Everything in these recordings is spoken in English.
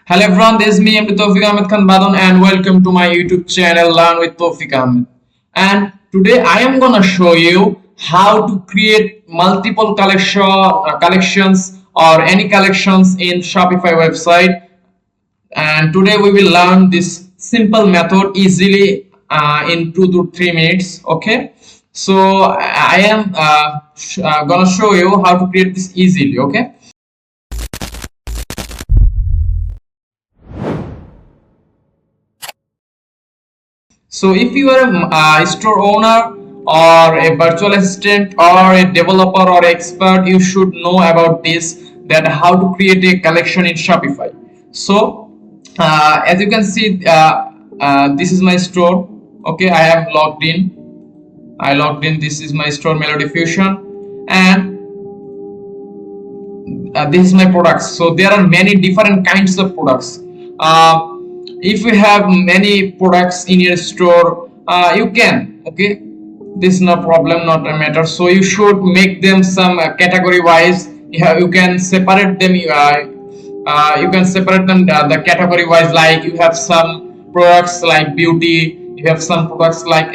Hello everyone, this is me, Toufic Ahmed and welcome to my YouTube channel Learn with Toufic Ahmed. And today I am gonna show you how to create multiple collections or any collections in Shopify website. And today we will learn this simple method easily in 2 to 3 minutes. Okay, so I am gonna show you how to create this easily. Okay. So if you are a store owner or a virtual assistant or a developer or expert, you should know about this, that how to create a collection in Shopify. So as you can see, this is my store. Okay, I have logged in. I logged in. This is my store, Melody Fusion, and this is my products. So there are many different kinds of products. If you have many products in your store, you can, okay, this is no problem, not a matter. So you should make them some category wise. You can separate them. You can separate them the category wise, like you have some products like beauty, you have some products like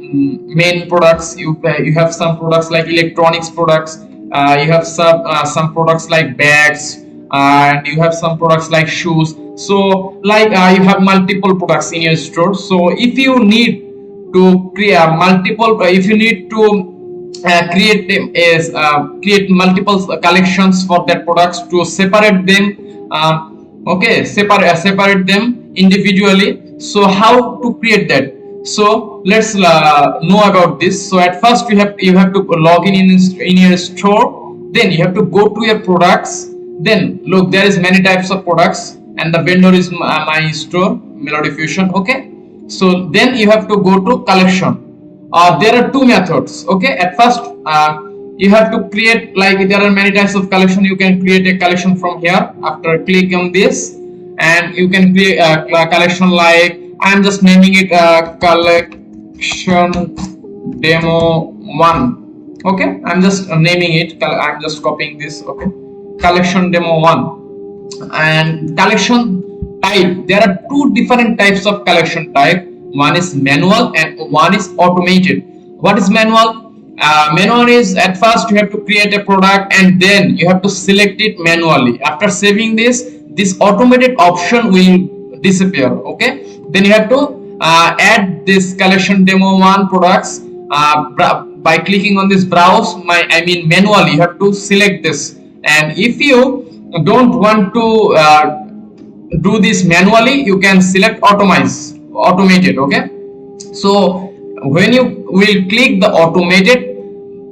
main products, you have some products like electronics products, you have some products like bags, and you have some products like shoes. So like you have multiple products in your store. So if you need to create multiple, if you need to create them as create multiple collections for that products, to separate them, okay, separate them individually. So how to create that? So let's know about this. So at first you have to log in your store. Then you have to go to your products. Then look, there is many types of products, and the vendor is my store, Melody Fusion. Okay, so then you have to go to collection. There are two methods. Okay, at first you have to create, like there are many types of collection. You can create a collection from here after click on this, and you can create a collection like, I am just naming it collection demo 1. Okay, I'm just naming it. I'm just copying this. Okay, collection demo 1. And collection type, there are two different types of collection type. One is manual and one is automated. What is manual? Manual is, at first you have to create a product and then you have to select it manually. After saving this automated option will disappear. Okay, then you have to add this collection demo 1 products by clicking on this browse manually. You have to select this, and if you don't want to do this manually, you can select automated. Okay, so when you will click the automated,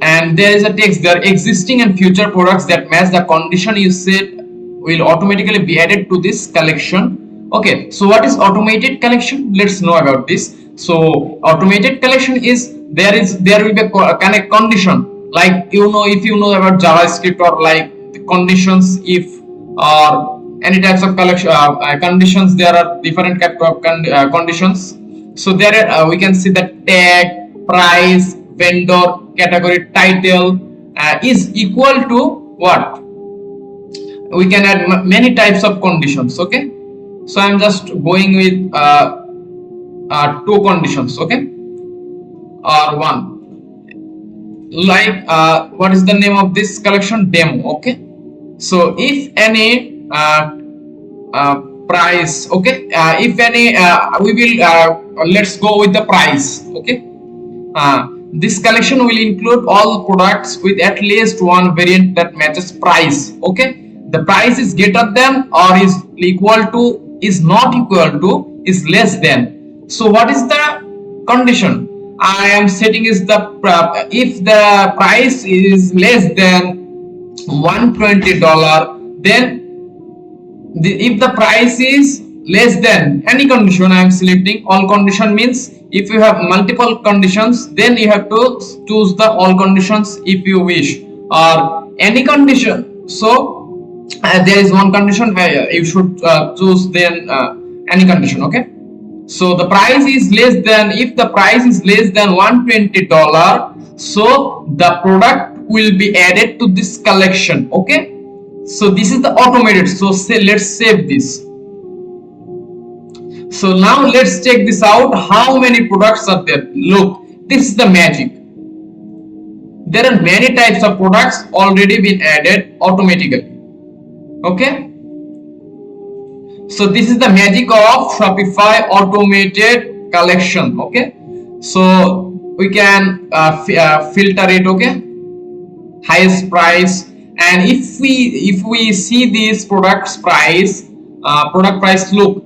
and there is a text, there are existing and future products that match the condition you set will automatically be added to this collection. Okay, so what is automated collection? Let's know about this. So automated collection is, there will be a condition, like, if you know about JavaScript, or like the conditions, if or any types of collection conditions, there are different type of conditions. So there we can see the tag, price, vendor, category, title is equal to what? We can add many types of conditions. Okay, so I'm just going with 2 conditions. Okay, or 1, like what is the name of this collection? Demo. Okay, so if any price, okay, if any we will let's go with the price. Okay, this collection will include all products with at least one variant that matches price. Okay, the price is greater than or is equal to, is not equal to, is less than. So what is the condition I am setting? Is the if the price is less than $120, then if the price is less than any condition, I am selecting all condition. Means if you have multiple conditions, then you have to choose the all conditions if you wish, or any condition. So there is one condition where you should choose then any condition. Okay, so the price is less than, if the price is less than $120, so the product will be added to this collection. Okay, so this is the automated. So let's save this. So now let's check this out. How many products are there? Look, this is the magic. There are many types of products already been added automatically. Okay. So this is the magic of Shopify automated collection. Okay. So we can filter it. Okay. Highest price, and if we see these products price, product price, look,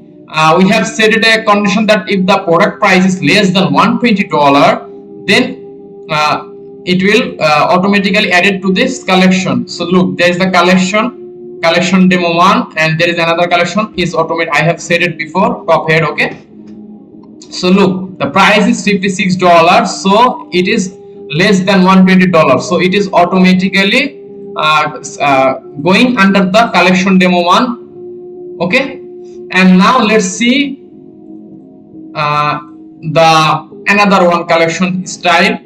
we have set it a condition that if the product price is less than $120, then it will automatically add it to this collection. So look, there is the collection demo 1, and there is another collection is automated. I have said it before, top head. Okay, so look, the price is $56, so it is less than $120, so it is automatically going under the collection demo 1. Okay, and now let's see the another one, collection style.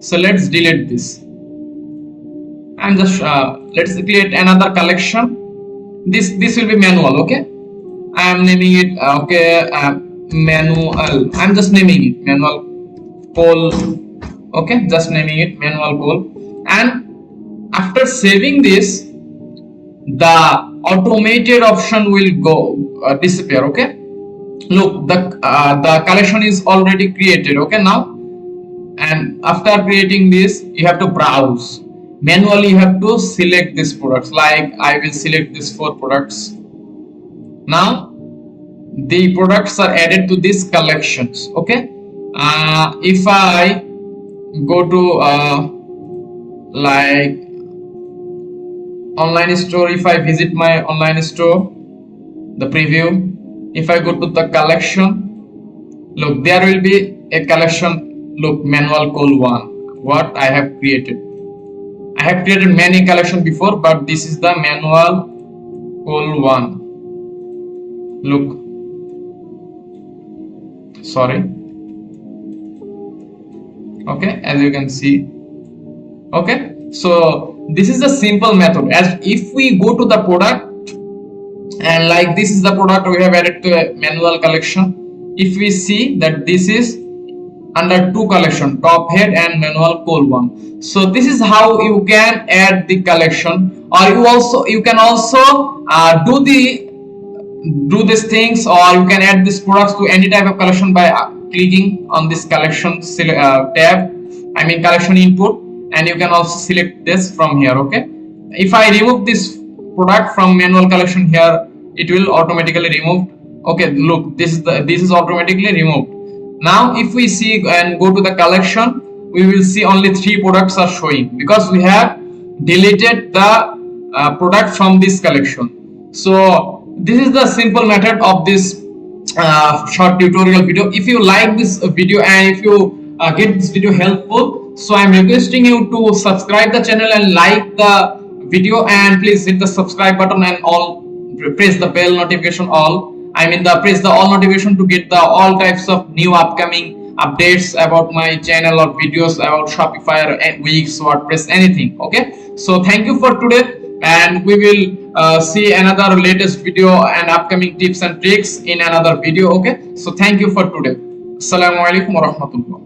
So let's delete this and just let's create another collection. This will be manual. Okay, I am naming it manual. I'm just naming it manual poll. Okay, just naming it manual poll. And after saving this, the automated option will go disappear. Okay, look, the collection is already created. Okay, now, and after creating this, you have to browse manually. You have to select these products. Like I will select these 4 products. Now the products are added to these collections. Okay, if I go to like online store, if I visit my online store, the preview, if I go to the collection, look, there will be a collection. Look, manual call 1, what I have created. I have created many collection before, but this is the manual call 1. Look, sorry. Okay, as you can see. Okay, so this is the simple method. As if we go to the product, and like this is the product we have added to a manual collection. If we see that this is under 2 collection, top head and manual call 1. So this is how you can add the collection, or you can also do these things, or you can add these products to any type of collection by clicking on this collection tab, I mean collection input, and you can also select this from here. Okay, if I remove this product from manual collection here, it will automatically remove. Okay, look, this is automatically removed. Now if we see and go to the collection, we will see only 3 products are showing because we have deleted the product from this collection. So this is the simple method of this short tutorial video. If you like this video and if you get this video helpful, so I'm requesting you to subscribe the channel and like the video, and please hit the subscribe button and all, press the bell notification all. Press the all notification to get the all types of new upcoming updates about my channel or videos about Shopify or Wix, WordPress, anything. Okay, so thank you for today, and we will see another latest video and upcoming tips and tricks in another video. Okay, so thank you for today. Assalamu alaikum warahmatullah.